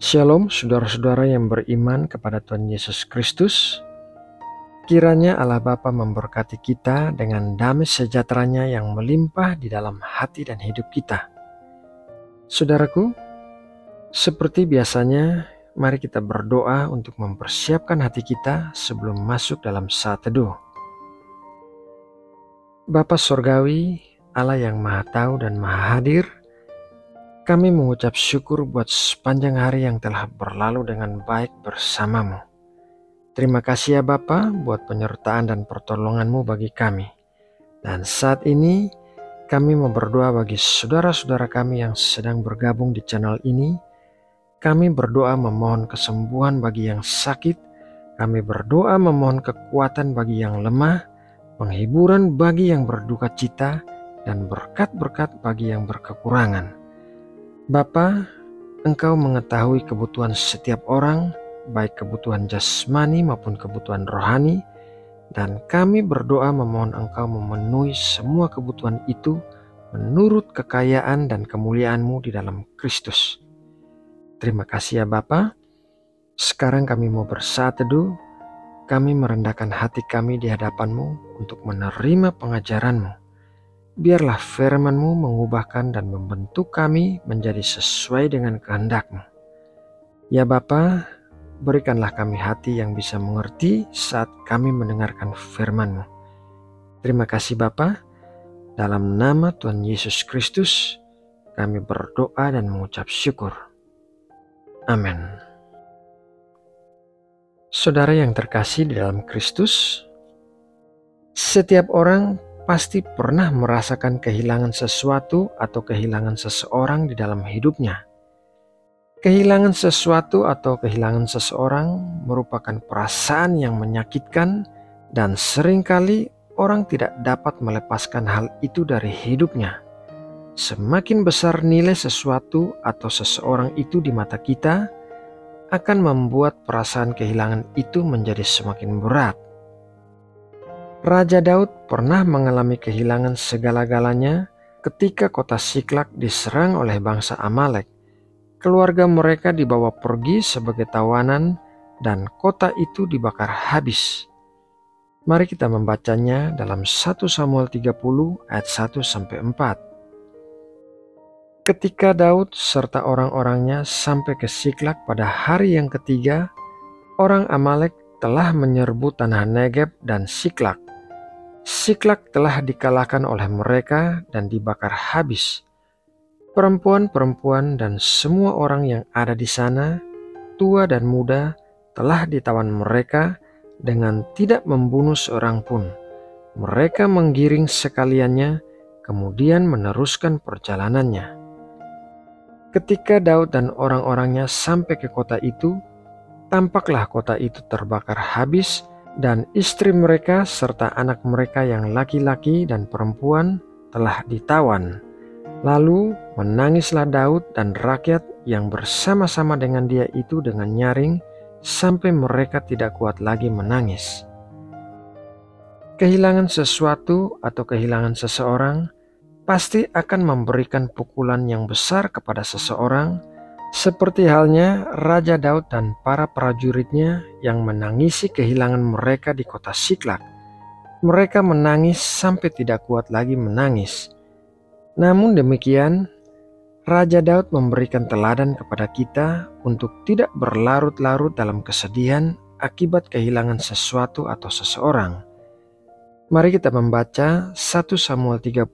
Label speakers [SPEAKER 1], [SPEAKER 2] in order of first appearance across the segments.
[SPEAKER 1] Shalom saudara-saudara yang beriman kepada Tuhan Yesus Kristus. Kiranya Allah Bapa memberkati kita dengan damai sejahteranya yang melimpah di dalam hati dan hidup kita. Saudaraku, seperti biasanya, mari kita berdoa untuk mempersiapkan hati kita sebelum masuk dalam saat teduh. Bapa Sorgawi, Allah yang Maha Tahu dan Maha Hadir, kami mengucap syukur buat sepanjang hari yang telah berlalu dengan baik bersamamu. Terima kasih ya Bapa buat penyertaan dan pertolonganmu bagi kami. Dan saat ini kami mau berdoa bagi saudara-saudara kami yang sedang bergabung di channel ini. Kami berdoa memohon kesembuhan bagi yang sakit. Kami berdoa memohon kekuatan bagi yang lemah, penghiburan bagi yang berduka cita, dan berkat-berkat bagi yang berkekurangan. Bapa, Engkau mengetahui kebutuhan setiap orang, baik kebutuhan jasmani maupun kebutuhan rohani, dan kami berdoa memohon Engkau memenuhi semua kebutuhan itu menurut kekayaan dan kemuliaan-Mu di dalam Kristus. Terima kasih ya Bapa. Sekarang kami mau bersaat teduh, kami merendahkan hati kami di hadapan-Mu untuk menerima pengajaran-Mu. Biarlah firman-Mu mengubahkan dan membentuk kami menjadi sesuai dengan kehendak-Mu. Ya Bapa, berikanlah kami hati yang bisa mengerti saat kami mendengarkan firman-Mu. Terima kasih Bapa. Dalam nama Tuhan Yesus Kristus, kami berdoa dan mengucap syukur. Amin. Saudara yang terkasih di dalam Kristus, setiap orang pasti pernah merasakan kehilangan sesuatu atau kehilangan seseorang di dalam hidupnya. Kehilangan sesuatu atau kehilangan seseorang merupakan perasaan yang menyakitkan dan seringkali orang tidak dapat melepaskan hal itu dari hidupnya. Semakin besar nilai sesuatu atau seseorang itu di mata kita, akan membuat perasaan kehilangan itu menjadi semakin berat. Raja Daud pernah mengalami kehilangan segala-galanya ketika kota Siklak diserang oleh bangsa Amalek. Keluarga mereka dibawa pergi sebagai tawanan dan kota itu dibakar habis. Mari kita membacanya dalam 1 Samuel 30 ayat 1-4. Ketika Daud serta orang-orangnya sampai ke Siklak pada hari yang ketiga, orang Amalek telah menyerbu tanah Negeb dan Siklak. Siklak telah dikalahkan oleh mereka dan dibakar habis. Perempuan-perempuan dan semua orang yang ada di sana, tua dan muda, telah ditawan mereka dengan tidak membunuh seorang pun. Mereka menggiring sekaliannya, kemudian meneruskan perjalanannya. Ketika Daud dan orang-orangnya sampai ke kota itu, tampaklah kota itu terbakar habis, dan istri mereka serta anak mereka yang laki-laki dan perempuan telah ditawan. Lalu menangislah Daud dan rakyat yang bersama-sama dengan dia itu dengan nyaring sampai mereka tidak kuat lagi menangis. Kehilangan sesuatu atau kehilangan seseorang pasti akan memberikan pukulan yang besar kepada seseorang, seperti halnya Raja Daud dan para prajuritnya yang menangisi kehilangan mereka di kota Siklak. Mereka menangis sampai tidak kuat lagi menangis. Namun demikian, Raja Daud memberikan teladan kepada kita untuk tidak berlarut-larut dalam kesedihan akibat kehilangan sesuatu atau seseorang. Mari kita membaca 1 Samuel 30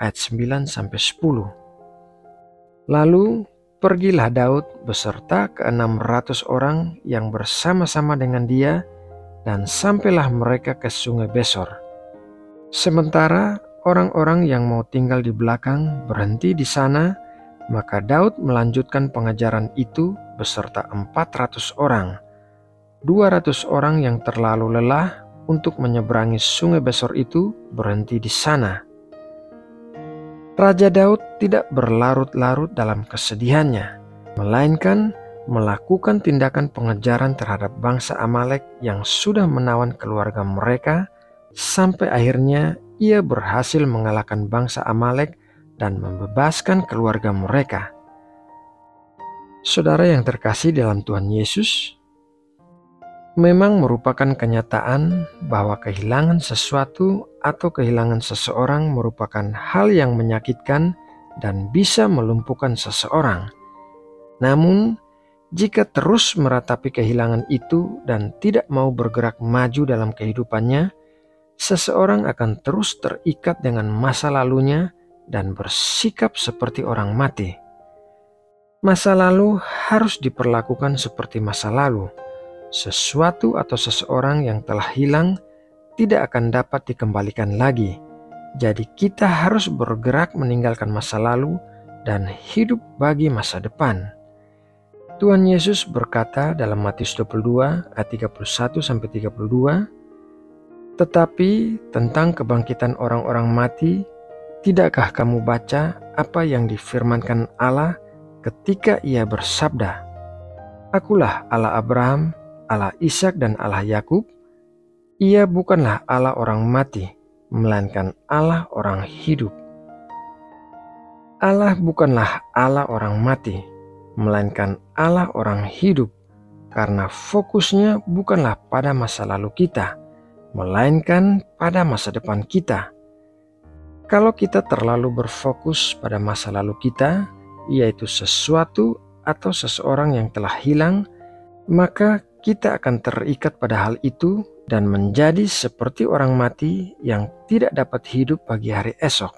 [SPEAKER 1] ayat 9-10. Lalu pergilah Daud beserta ke-600 orang yang bersama-sama dengan dia dan sampailah mereka ke sungai Besor. Sementara orang-orang yang mau tinggal di belakang berhenti di sana, maka Daud melanjutkan pengajaran itu beserta 400 orang. 200 orang yang terlalu lelah untuk menyeberangi sungai Besor itu berhenti di sana. Raja Daud tidak berlarut-larut dalam kesedihannya, melainkan melakukan tindakan pengejaran terhadap bangsa Amalek yang sudah menawan keluarga mereka, sampai akhirnya ia berhasil mengalahkan bangsa Amalek dan membebaskan keluarga mereka. Saudara yang terkasih dalam Tuhan Yesus, memang merupakan kenyataan bahwa kehilangan sesuatu atau kehilangan seseorang merupakan hal yang menyakitkan dan bisa melumpuhkan seseorang. Namun, jika terus meratapi kehilangan itu dan tidak mau bergerak maju dalam kehidupannya, seseorang akan terus terikat dengan masa lalunya dan bersikap seperti orang mati. Masa lalu harus diperlakukan seperti masa lalu. Sesuatu atau seseorang yang telah hilang tidak akan dapat dikembalikan lagi. Jadi kita harus bergerak meninggalkan masa lalu dan hidup bagi masa depan. Tuhan Yesus berkata dalam Matius 22 ayat 31-32, "Tetapi tentang kebangkitan orang-orang mati, tidakkah kamu baca apa yang difirmankan Allah ketika ia bersabda, 'Akulah Allah Abraham, Allah Ishak dan Allah Yakub'? Ia bukanlah Allah orang mati, melainkan Allah orang hidup." Allah bukanlah Allah orang mati, melainkan Allah orang hidup, karena fokusnya bukanlah pada masa lalu kita, melainkan pada masa depan kita. Kalau kita terlalu berfokus pada masa lalu kita, yaitu sesuatu atau seseorang yang telah hilang, maka kita akan terikat pada hal itu dan menjadi seperti orang mati yang tidak dapat hidup pagi hari esok.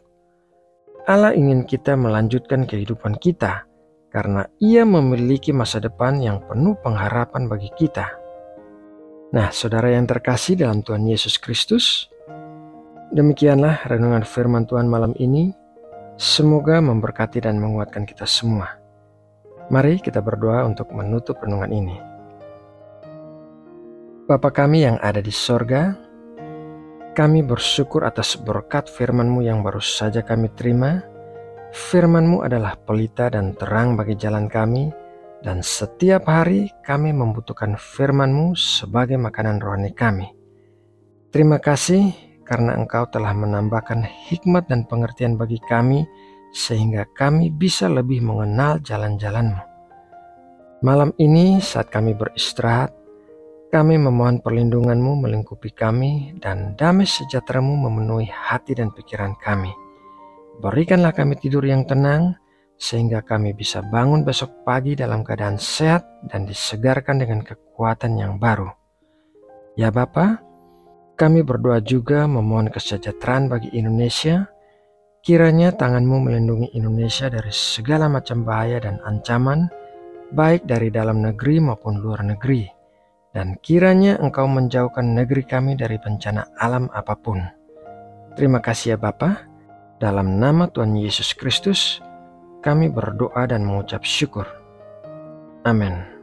[SPEAKER 1] Allah ingin kita melanjutkan kehidupan kita, karena Ia memiliki masa depan yang penuh pengharapan bagi kita. Nah, saudara yang terkasih dalam Tuhan Yesus Kristus, demikianlah renungan firman Tuhan malam ini. Semoga memberkati dan menguatkan kita semua. Mari kita berdoa untuk menutup renungan ini. Bapa kami yang ada di sorga, kami bersyukur atas berkat firman-Mu yang baru saja kami terima. Firman-Mu adalah pelita dan terang bagi jalan kami, dan setiap hari kami membutuhkan firman-Mu sebagai makanan rohani kami. Terima kasih karena Engkau telah menambahkan hikmat dan pengertian bagi kami, sehingga kami bisa lebih mengenal jalan-jalan-Mu. Malam ini saat kami beristirahat, kami memohon perlindungan-Mu melingkupi kami, dan damai sejahtera-Mu memenuhi hati dan pikiran kami. Berikanlah kami tidur yang tenang, sehingga kami bisa bangun besok pagi dalam keadaan sehat dan disegarkan dengan kekuatan yang baru. Ya Bapa, kami berdoa juga memohon kesejahteraan bagi Indonesia. Kiranya tangan-Mu melindungi Indonesia dari segala macam bahaya dan ancaman, baik dari dalam negeri maupun luar negeri. Dan kiranya Engkau menjauhkan negeri kami dari bencana alam apapun. Terima kasih ya Bapa. Dalam nama Tuhan Yesus Kristus, kami berdoa dan mengucap syukur. Amin.